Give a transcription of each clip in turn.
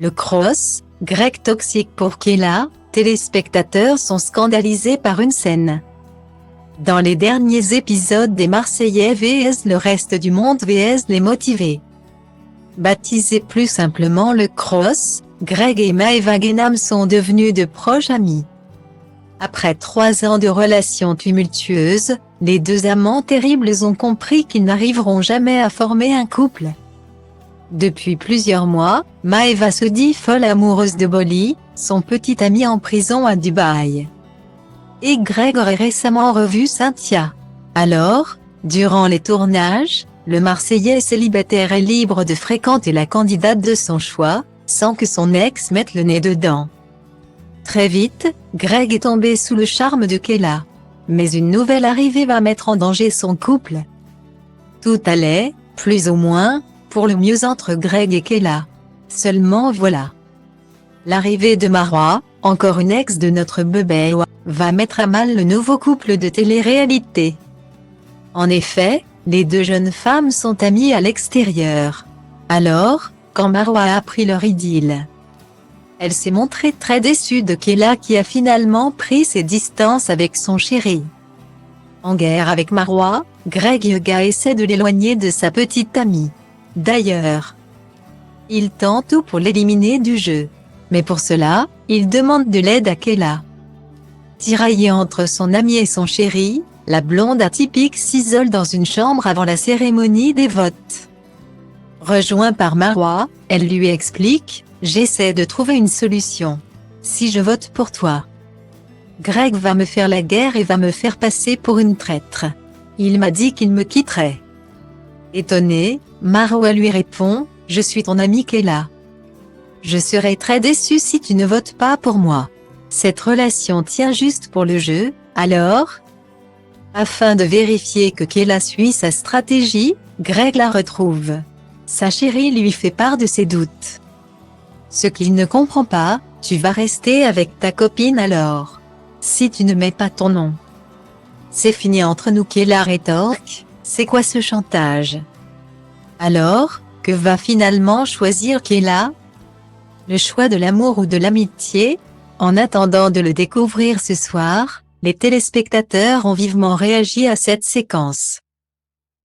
Le cross, grec toxique pour Kayla, téléspectateurs sont scandalisés par une scène. Dans les derniers épisodes des Marseillais vs le reste du monde vs les motivés. Baptisé plus simplement le cross, Greg et Maeva Guénam sont devenus de proches amis. Après 3 ans de relations tumultueuses, les deux amants terribles ont compris qu'ils n'arriveront jamais à former un couple. Depuis plusieurs mois, Maeva se dit folle amoureuse de Bolly, son petit ami en prison à Dubaï. Et Greg aurait récemment revu Cynthia. Alors, durant les tournages, le Marseillais célibataire est libre de fréquenter la candidate de son choix, sans que son ex mette le nez dedans. Très vite, Greg est tombé sous le charme de Kayla. Mais une nouvelle arrivée va mettre en danger son couple. Tout allait, plus ou moins, pour le mieux entre Greg et Kayla. Seulement voilà. L'arrivée de Marwa, encore une ex de notre bébé, va mettre à mal le nouveau couple de télé-réalité. En effet, les deux jeunes femmes sont amies à l'extérieur. Alors, quand Marwa a appris leur idylle, elle s'est montrée très déçue de Kayla qui a finalement pris ses distances avec son chéri. En guerre avec Marwa, Greg Yuga essaie de l'éloigner de sa petite amie. D'ailleurs, il tente tout pour l'éliminer du jeu. Mais pour cela, il demande de l'aide à Kayla. Tiraillée entre son ami et son chéri, la blonde atypique s'isole dans une chambre avant la cérémonie des votes. Rejoint par Marwa, elle lui explique « J'essaie de trouver une solution. Si je vote pour toi, Greg va me faire la guerre et va me faire passer pour une traître. Il m'a dit qu'il me quitterait. » Étonnée, Marwa lui répond « Je suis ton amie Kayla. Je serai très déçue si tu ne votes pas pour moi. Cette relation tient juste pour le jeu, alors ?» Afin de vérifier que Kayla suit sa stratégie, Greg la retrouve. Sa chérie lui fait part de ses doutes. Ce qu'il ne comprend pas, tu vas rester avec ta copine alors. Si tu ne mets pas ton nom. C'est fini entre nous, Kayla rétorque, c'est quoi ce chantage? Alors, que va finalement choisir Kayla? Le choix de l'amour ou de l'amitié? En attendant de le découvrir ce soir, les téléspectateurs ont vivement réagi à cette séquence.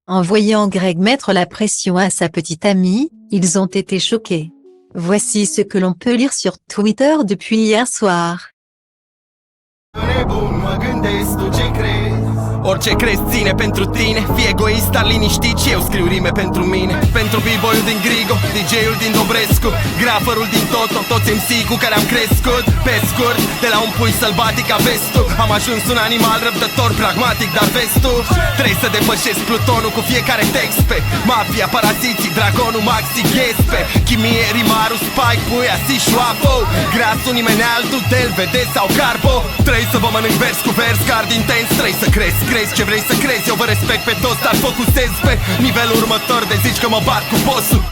En voyant Greg mettre la pression à sa petite amie, ils ont été choqués. Voici ce que l'on peut lire sur Twitter depuis hier soir. Orice crezi ține pentru tine. Fii egoist, dar liniștit și eu scriu rime pentru mine. Pentru b-boyul din Grigo, DJ-ul din Dobrescu, graferul din Toto, toți MC cu care am crescut. Pe scurt, de la un pui sălbatic a vestul, am ajuns un animal răbdător, pragmatic, dar vestul. Trebuie să depășesc plutonul cu fiecare text pe mafia, paraziții, dragonul, maxi, ghespe chimie, rimarul, spike, puia, si, șoapo. Grasul nimeni altul, del, vede sau carbo. Trebuie să vă mănânc vers cu vers, card intens, trebuie să cresc. Crezi ce vrei să crezi, eu vă respect pe toți, dar focusez pe nivelul următor de zici că mă bat cu bossul.